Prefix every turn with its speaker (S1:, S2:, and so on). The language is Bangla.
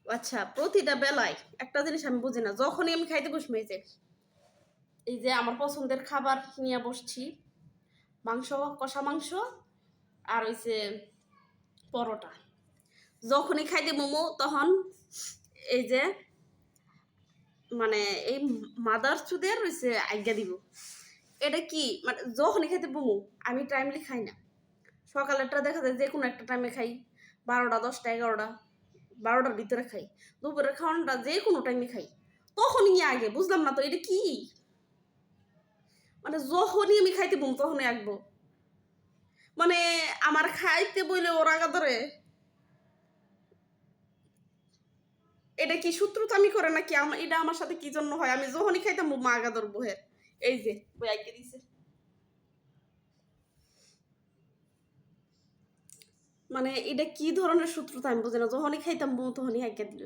S1: আচ্ছা, প্রতিটা বেলায় একটা জিনিস আমি বুঝি না, যখনই আমি খাইতে বসবো এই যে আমার পছন্দের খাবার নিয়ে বসছি, মাংস, কষা মাংস আর হইছে পরোটা। যখনই খাইতে মোমো তখন এই যে মানে এই মাদার চুদের হইছে আজ্ঞা দিব। এটা কি মানে যখনই খাইতে বমু, আমি টাইমলি খাই না। সকালেরটা দেখা যায় যে কোনো একটা টাইমে খাই, 12টা, 10টা, 11টা, 12টার ভিতরে খাই। দুপুরের খাওয়ানোটা যে কোনো টাইমে খাই, তখনই আগে। বুঝলাম না তো এটা কি, মানে যখনই আমি খাইতে বম তখনই আঁকবো, মানে আমার খাইতে বইলে ওর আগা ধরে। এটা কি শত্রুতামি করে নাকি? এটা আমার সাথে কি জন্য হয়? আমি যখনই খাইতাম মা আগা ধরবো হের। এই যে বই আঁকে দিছে, মানে এটা কি ধরনের শত্রুতা আমি বুঝি না। যখনই খাইতাম বউ তখনই আঁকে দিল।